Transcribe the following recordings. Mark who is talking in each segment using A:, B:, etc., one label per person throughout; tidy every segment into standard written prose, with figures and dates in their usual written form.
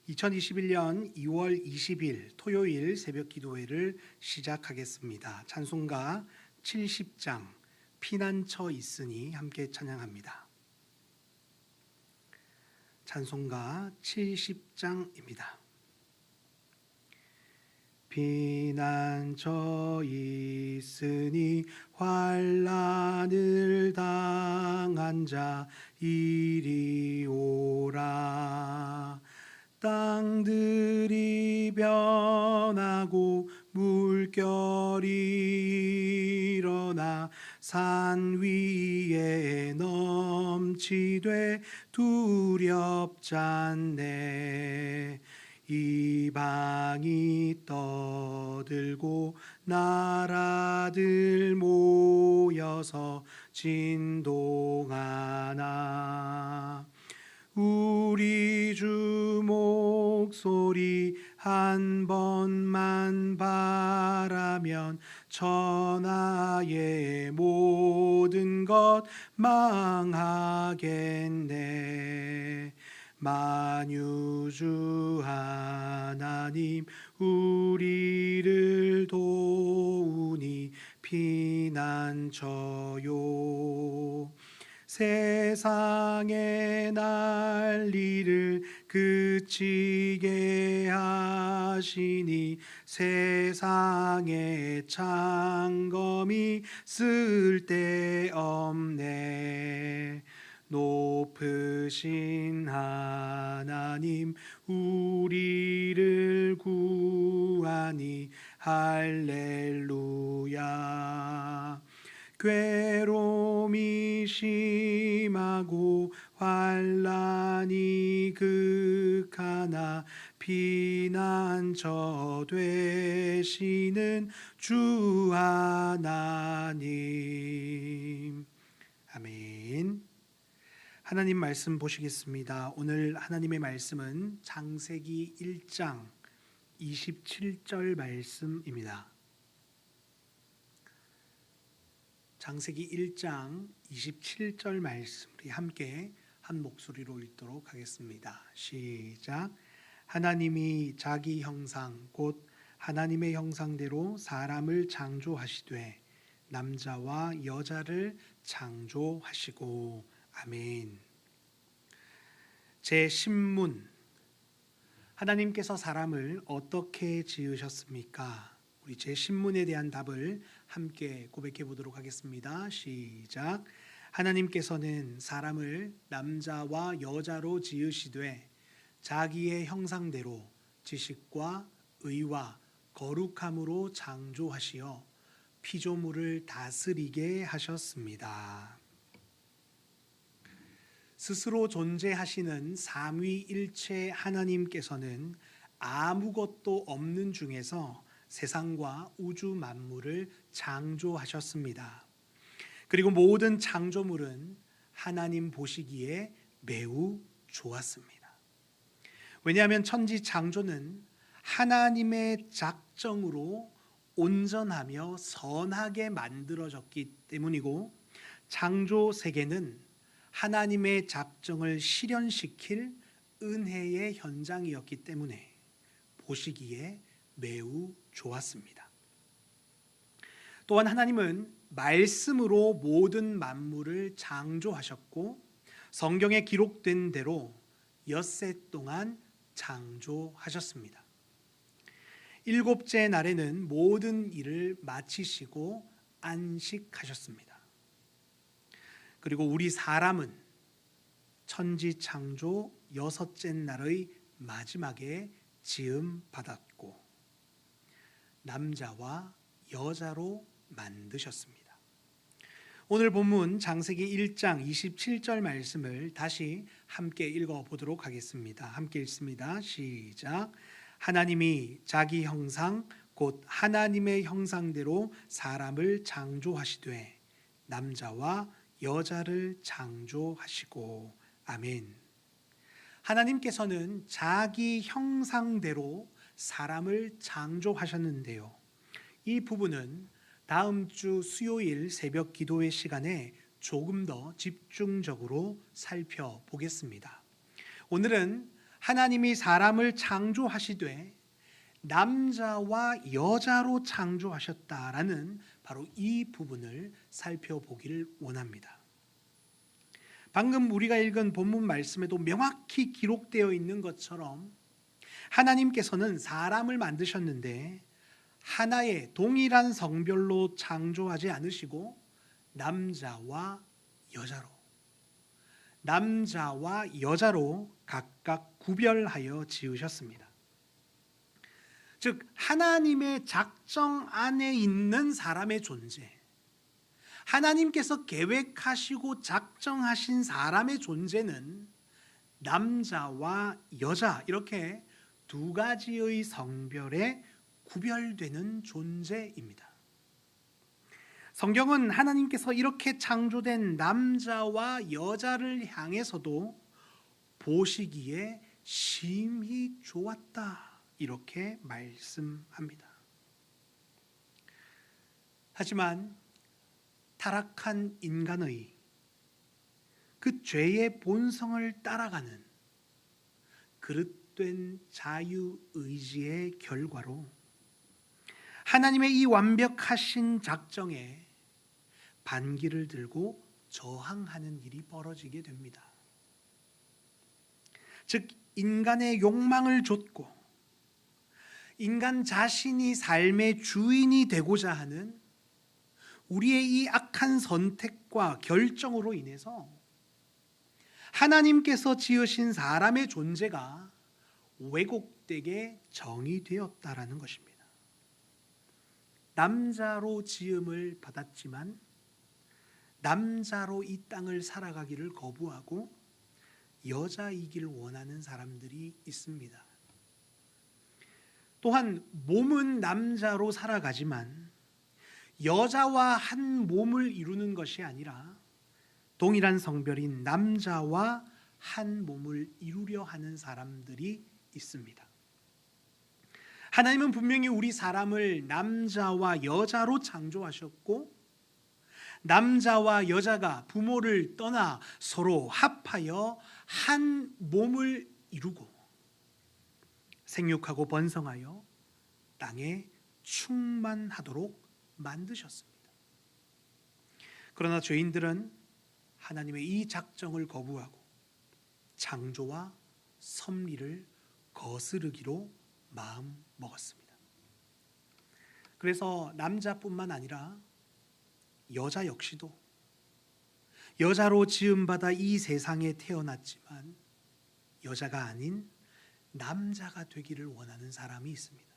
A: 2021년 2월 20일 토요일 새벽 기도회를 시작하겠습니다. 찬송가 70장 피난처 있으니 함께 찬양합니다. 찬송가 70장입니다. 피난처 있으니 환난을 당한 자 이리 오라. 땅들이 변하고 물결이 일어나 산 위에 넘치되 두렵잖네. 이방이 떠들고 나라들 모여서 진동하나. 우리 주 목소리 한 번만 바라면 천하의 모든 것 망하겠네. 만유주 하나님 우리를 도우니 피난처요. 세상의 난리를 그치게 하시니 세상의 창검이 쓸데없네. 높으신 하나님 우리를 구하니 할렐루야. 괴로움이 심하고 환난이 극하나 피난처 되시는 주 하나님. 아멘. 하나님 말씀 보시겠습니다. 오늘 하나님의 말씀은 창세기 1장 27절 말씀입니다. 창세기 1장 27절 말씀 우리 함께 한 목소리로 읽도록 하겠습니다. 시작. 하나님이 자기 형상 곧 하나님의 형상대로 사람을 창조하시되 남자와 여자를 창조하시고. 아멘. 제 신문. 하나님께서 사람을 어떻게 지으셨습니까? 우리 제 신문에 대한 답을 함께 고백해 보도록 하겠습니다. 시작. 하나님께서는 사람을 남자와 여자로 지으시되 자기의 형상대로 지식과 의와 거룩함으로 창조하시어 피조물을 다스리게 하셨습니다. 스스로 존재하시는 삼위일체 하나님께서는 아무것도 없는 중에서 세상과 우주 만물을 창조하셨습니다. 그리고 모든 창조물은 하나님 보시기에 매우 좋았습니다. 왜냐하면 천지 창조는 하나님의 작정으로 온전하며 선하게 만들어졌기 때문이고 창조 세계는 하나님의 작정을 실현시킬 은혜의 현장이었기 때문에 보시기에 매우 좋았습니다. 또한 하나님은 말씀으로 모든 만물을 창조하셨고 성경에 기록된 대로 엿새 동안 창조하셨습니다. 일곱째 날에는 모든 일을 마치시고 안식하셨습니다. 그리고 우리 사람은 천지 창조 여섯째 날의 마지막에 지음 받았고 남자와 여자로 만드셨습니다. 오늘 본문 창세기 1장 27절 말씀을 다시 함께 읽어보도록 하겠습니다. 함께 읽습니다. 시작. 하나님이 자기 형상 곧 하나님의 형상대로 사람을 창조하시되 남자와 여자를 창조하시고. 아멘. 하나님께서는 자기 형상대로 사람을 창조하셨는데요. 이 부분은 다음 주 수요일 새벽 기도회 시간에 조금 더 집중적으로 살펴보겠습니다. 오늘은 하나님이 사람을 창조하시되 남자와 여자로 창조하셨다라는 바로 이 부분을 살펴보기를 원합니다. 방금 우리가 읽은 본문 말씀에도 명확히 기록되어 있는 것처럼 하나님께서는 사람을 만드셨는데 하나의 동일한 성별로 창조하지 않으시고 남자와 여자로 각각 구별하여 지으셨습니다. 즉 하나님의 작정 안에 있는 사람의 존재, 하나님께서 계획하시고 작정하신 사람의 존재는 남자와 여자 이렇게 두 가지의 성별에 구별되는 존재입니다. 성경은 하나님께서 이렇게 창조된 남자와 여자를 향해서도 보시기에 심히 좋았다 이렇게 말씀합니다. 하지만 타락한 인간의 그 죄의 본성을 따라가는 그릇된 자유의지의 결과로 하나님의 이 완벽하신 작정에 반기를 들고 저항하는 일이 벌어지게 됩니다. 즉 인간의 욕망을 좇고 인간 자신이 삶의 주인이 되고자 하는 우리의 이 악한 선택과 결정으로 인해서 하나님께서 지으신 사람의 존재가 왜곡되게 정의되었다라는 것입니다. 남자로 지음을 받았지만 남자로 이 땅을 살아가기를 거부하고 여자이길 원하는 사람들이 있습니다. 또한 몸은 남자로 살아가지만 여자와 한 몸을 이루는 것이 아니라 동일한 성별인 남자와 한 몸을 이루려 하는 사람들이 있습니다. 하나님은 분명히 우리 사람을 남자와 여자로 창조하셨고 남자와 여자가 부모를 떠나 서로 합하여 한 몸을 이루고 생육하고 번성하여 땅에 충만하도록 만드셨습니다. 그러나 죄인들은 하나님의 이 작정을 거부하고 창조와 섭리를 거스르기로 마음 먹었습니다. 그래서 남자뿐만 아니라 여자 역시도 여자로 지음받아 이 세상에 태어났지만 여자가 아닌 남자가 되기를 원하는 사람이 있습니다.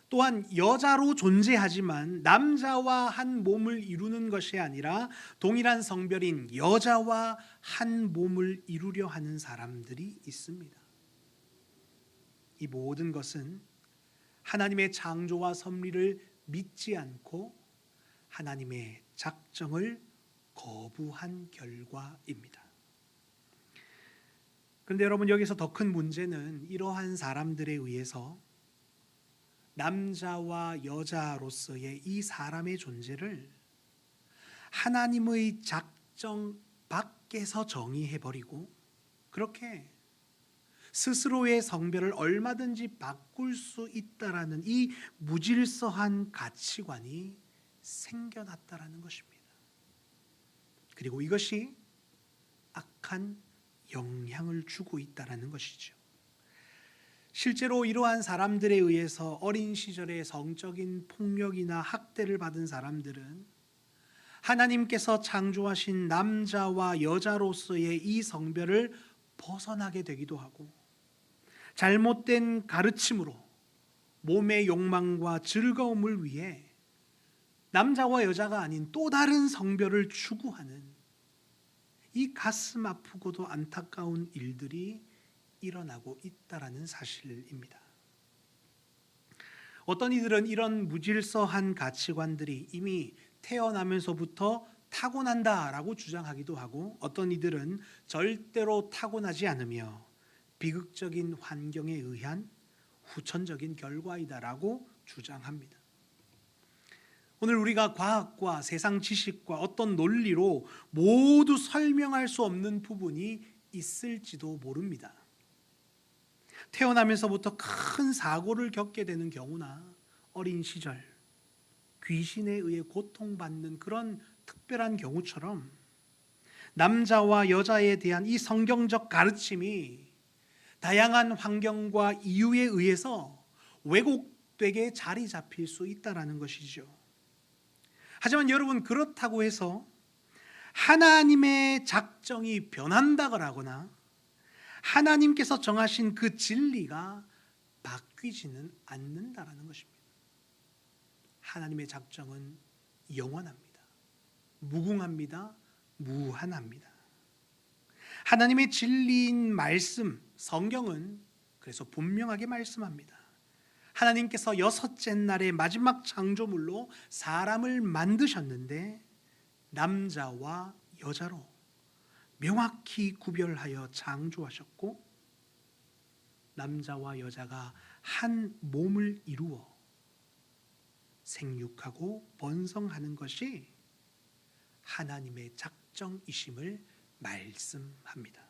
A: 또한 여자로 존재하지만 남자와 한 몸을 이루는 것이 아니라 동일한 성별인 여자와 한 몸을 이루려 하는 사람들이 있습니다. 이 모든 것은 하나님의 창조와 섭리를 믿지 않고 하나님의 작정을 거부한 결과입니다. 그런데 여러분, 여기서 더 큰 문제는 이러한 사람들에 의해서 남자와 여자로서의 이 사람의 존재를 하나님의 작정 밖에서 정의해버리고 그렇게 스스로의 성별을 얼마든지 바꿀 수 있다라는 이 무질서한 가치관이 생겨났다라는 것입니다. 그리고 이것이 악한 영향을 주고 있다라는 것이죠. 실제로 이러한 사람들에 의해서 어린 시절에 성적인 폭력이나 학대를 받은 사람들은 하나님께서 창조하신 남자와 여자로서의 이 성별을 벗어나게 되기도 하고 잘못된 가르침으로 몸의 욕망과 즐거움을 위해 남자와 여자가 아닌 또 다른 성별을 추구하는 이 가슴 아프고도 안타까운 일들이 일어나고 있다라는 사실입니다. 어떤 이들은 이런 무질서한 가치관들이 이미 태어나면서부터 타고난다라고 주장하기도 하고 어떤 이들은 절대로 타고나지 않으며 비극적인 환경에 의한 후천적인 결과이다라고 주장합니다. 오늘 우리가 과학과 세상 지식과 어떤 논리로 모두 설명할 수 없는 부분이 있을지도 모릅니다. 태어나면서부터 큰 사고를 겪게 되는 경우나 어린 시절 귀신에 의해 고통받는 그런 특별한 경우처럼 남자와 여자에 대한 이 성경적 가르침이 다양한 환경과 이유에 의해서 왜곡되게 자리 잡힐 수 있다는 것이죠. 하지만 여러분, 그렇다고 해서 하나님의 작정이 변한다거나 하나님께서 정하신 그 진리가 바뀌지는 않는다라는 것입니다. 하나님의 작정은 영원합니다. 무궁합니다. 무한합니다. 하나님의 진리인 말씀, 성경은 그래서 분명하게 말씀합니다. 하나님께서 여섯째 날의 마지막 창조물로 사람을 만드셨는데 남자와 여자로 명확히 구별하여 창조하셨고, 남자와 여자가 한 몸을 이루어 생육하고 번성하는 것이 하나님의 작정이심을 말씀합니다.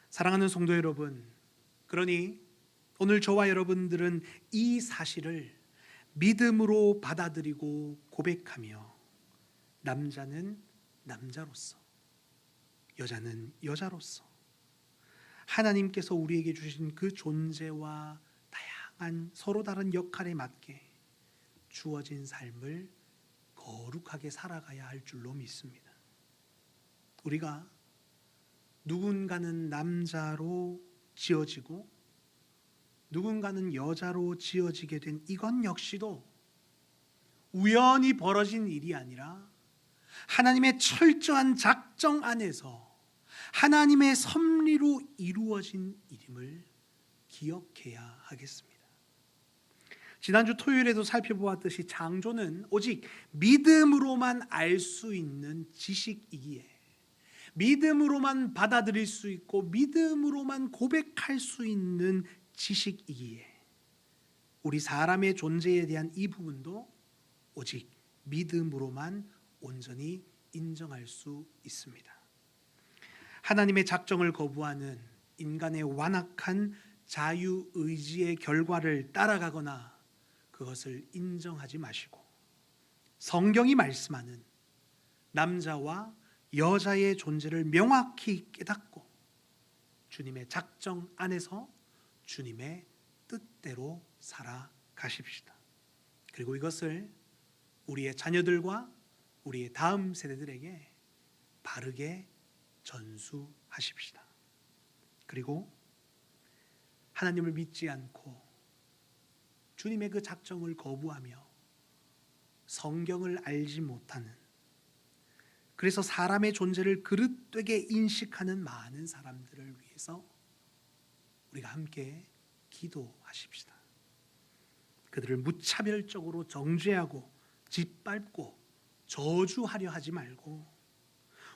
A: 사랑하는 성도 여러분, 그러니 오늘 저와 여러분들은 이 사실을 믿음으로 받아들이고 고백하며 남자는 남자로서, 여자는 여자로서 하나님께서 우리에게 주신 그 존재와 다양한 서로 다른 역할에 맞게 주어진 삶을 거룩하게 살아가야 할 줄로 믿습니다. 우리가 누군가는 남자로 지어지고 누군가는 여자로 지어지게 된 이건 역시도 우연히 벌어진 일이 아니라 하나님의 철저한 작정 안에서 하나님의 섭리로 이루어진 일임을 기억해야 하겠습니다. 지난주 토요일에도 살펴보았듯이 창조는 오직 믿음으로만 알 수 있는 지식이기에, 믿음으로만 받아들일 수 있고 믿음으로만 고백할 수 있는 지식이기에, 우리 사람의 존재에 대한 이 부분도 오직 믿음으로만 온전히 인정할 수 있습니다. 하나님의 작정을 거부하는 인간의 완악한 자유의지의 결과를 따라가거나 그것을 인정하지 마시고, 성경이 말씀하는 남자와 여자의 존재를 명확히 깨닫고 주님의 작정 안에서 주님의 뜻대로 살아가십시다. 그리고 이것을 우리의 자녀들과 우리의 다음 세대들에게 바르게 전수하십시다. 그리고 하나님을 믿지 않고 주님의 그 작정을 거부하며 성경을 알지 못하는, 그래서 사람의 존재를 그릇되게 인식하는 많은 사람들을 위해서 우리가 함께 기도하십시다. 그들을 무차별적으로 정죄하고 짓밟고 저주하려 하지 말고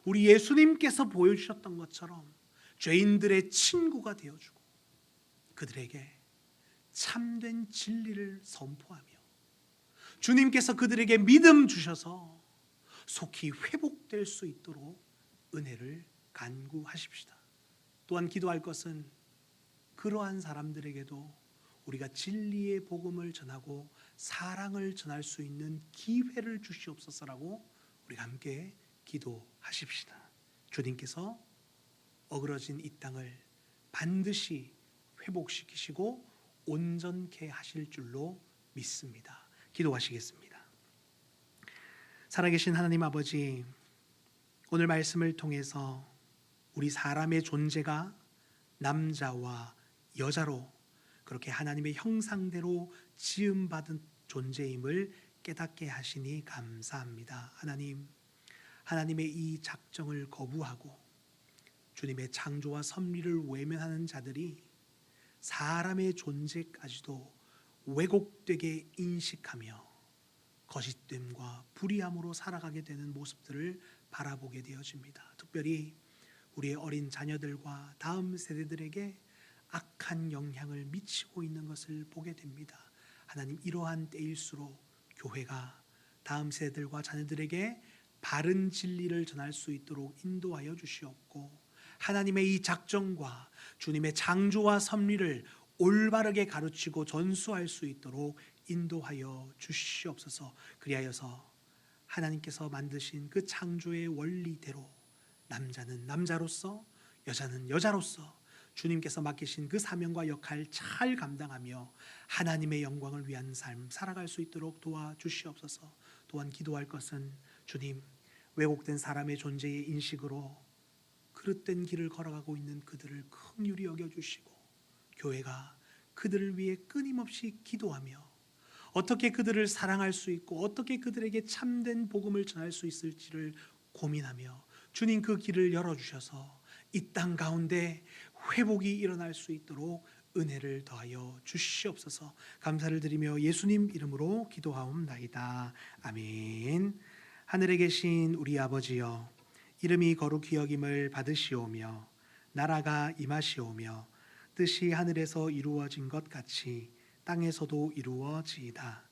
A: 우리 예수님께서 보여주셨던 것처럼 죄인들의 친구가 되어주고 그들에게 참된 진리를 선포하며 주님께서 그들에게 믿음 주셔서 속히 회복될 수 있도록 은혜를 간구하십시다. 또한 기도할 것은 그러한 사람들에게도 우리가 진리의 복음을 전하고 사랑을 전할 수 있는 기회를 주시옵소서라고 우리가 함께 기도하십시다. 주님께서 어그러진 이 땅을 반드시 회복시키시고 온전케 하실 줄로 믿습니다. 기도하시겠습니다. 살아계신 하나님 아버지, 오늘 말씀을 통해서 우리 사람의 존재가 남자와 여자로 그렇게 하나님의 형상대로 지음받은 존재임을 깨닫게 하시니 감사합니다. 하나님, 하나님의 이 작정을 거부하고 주님의 창조와 섭리를 외면하는 자들이 사람의 존재까지도 왜곡되게 인식하며 거짓됨과 불의함으로 살아가게 되는 모습들을 바라보게 되어집니다. 특별히 우리의 어린 자녀들과 다음 세대들에게 악한 영향을 미치고 있는 것을 보게 됩니다. 하나님, 이러한 때일수록 교회가 다음 세대들과 자녀들에게 바른 진리를 전할 수 있도록 인도하여 주시옵고, 하나님의 이 작정과 주님의 창조와 섭리를 올바르게 가르치고 전수할 수 있도록 인도하여 주시옵소서. 그리하여서 하나님께서 만드신 그 창조의 원리대로 남자는 남자로서 여자는 여자로서 주님께서 맡기신 그 사명과 역할 잘 감당하며 하나님의 영광을 위한 삶 살아갈 수 있도록 도와주시옵소서. 또한 기도할 것은 주님, 왜곡된 사람의 존재의 인식으로 그릇된 길을 걸어가고 있는 그들을 긍휼히 여겨주시고 교회가 그들을 위해 끊임없이 기도하며 어떻게 그들을 사랑할 수 있고 어떻게 그들에게 참된 복음을 전할 수 있을지를 고민하며 주님 그 길을 열어주셔서 이 땅 가운데 회복이 일어날 수 있도록 은혜를 더하여 주시옵소서. 감사를 드리며 예수님 이름으로 기도하옵나이다. 아멘. 하늘에 계신 우리 아버지여, 이름이 거룩히 여김을 받으시오며 나라가 임하시오며 뜻이 하늘에서 이루어진 것 같이 땅에서도 이루어지이다.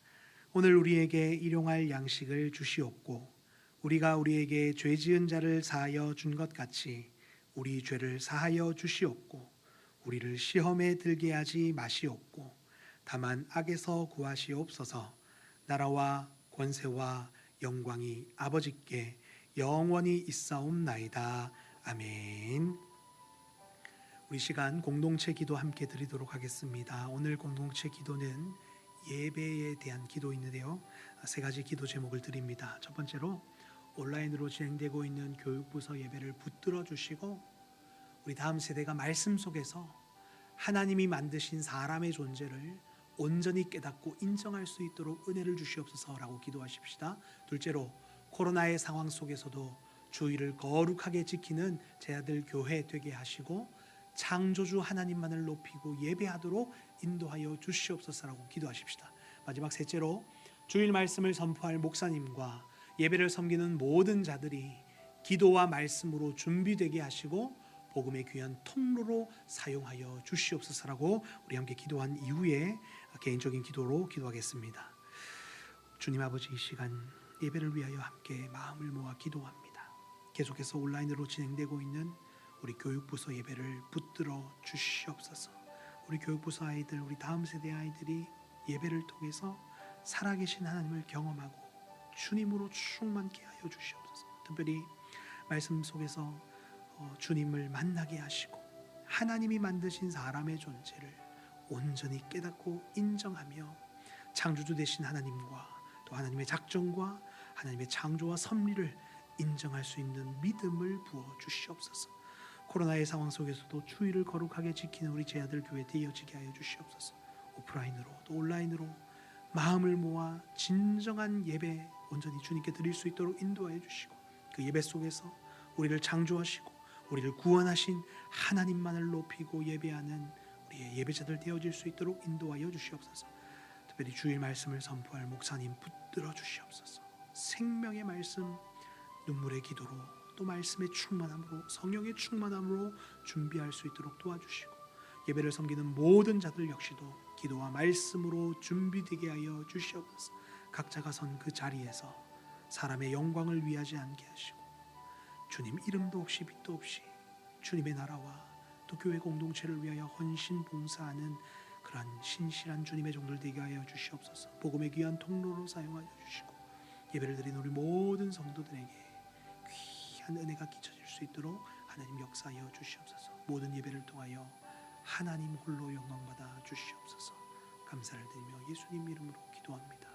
A: 오늘 우리에게 일용할 양식을 주시옵고 우리가 우리에게 죄 지은 자를 사하여 준 것 같이 우리 죄를 사하여 주시옵고 우리를 시험에 들게 하지 마시옵고 다만 악에서 구하시옵소서. 나라와 권세와 영광이 아버지께 영원히 있사옵나이다. 아멘. 우리 시간 공동체 기도 함께 드리도록 하겠습니다. 오늘 공동체 기도는 예배에 대한 기도인데요, 세 가지 기도 제목을 드립니다. 첫 번째로 온라인으로 진행되고 있는 교육부서 예배를 붙들어 주시고 우리 다음 세대가 말씀 속에서 하나님이 만드신 사람의 존재를 온전히 깨닫고 인정할 수 있도록 은혜를 주시옵소서라고 기도하십시다. 둘째로 코로나의 상황 속에서도 주의를 거룩하게 지키는 제 아들 교회 되게 하시고 창조주 하나님만을 높이고 예배하도록 인도하여 주시옵소서라고 기도하십시다. 마지막 셋째로 주일 말씀을 선포할 목사님과 예배를 섬기는 모든 자들이 기도와 말씀으로 준비되게 하시고 복음의 귀한 통로로 사용하여 주시옵소서라고 우리 함께 기도한 이후에 개인적인 기도로 기도하겠습니다. 주님 아버지, 이 시간 예배를 위하여 함께 마음을 모아 기도합니다. 계속해서 온라인으로 진행되고 있는 우리 교육부서 예배를 붙들어 주시옵소서. 우리 교육부서 아이들, 우리 다음 세대 아이들이 예배를 통해서 살아계신 하나님을 경험하고 주님으로 충만케 하여 주시옵소서. 특별히 말씀 속에서 주님을 만나게 하시고 하나님이 만드신 사람의 존재를 온전히 깨닫고 인정하며 창조주 되신 하나님과 또 하나님의 작정과 하나님의 창조와 섭리를 인정할 수 있는 믿음을 부어 주시옵소서. 코로나의 상황 속에서도 주의를 거룩하게 지키는 우리 제 아들 교회 되어지게 하여 주시옵소서. 오프라인으로 또 온라인으로 마음을 모아 진정한 예배 온전히 주님께 드릴 수 있도록 인도하여 주시고 그 예배 속에서 우리를 창조하시고 우리를 구원하신 하나님만을 높이고 예배하는 우리의 예배자들 되어질 수 있도록 인도하여 주시옵소서. 특별히 주일 말씀을 선포할 목사님 붙들어 주시옵소서. 생명의 말씀 눈물의 기도로 또 말씀의 충만함으로 성령의 충만함으로 준비할 수 있도록 도와주시고 예배를 섬기는 모든 자들 역시도 기도와 말씀으로 준비되게 하여 주시옵소서. 각자가 선 그 자리에서 사람의 영광을 위하지 않게 하시고 주님 이름도 없이 빛도 없이 주님의 나라와 또 교회 공동체를 위하여 헌신 봉사하는 그러한 신실한 주님의 종들 되게 하여 주시옵소서. 복음의 귀한 통로로 사용하여 주시고 예배를 드린 우리 모든 성도들에게 귀한 은혜가 끼쳐질 수 있도록 하나님 역사하여 주시옵소서. 모든 예배를 통하여 하나님 홀로 영광받아 주시옵소서. 감사를 드리며 예수님 이름으로 기도합니다.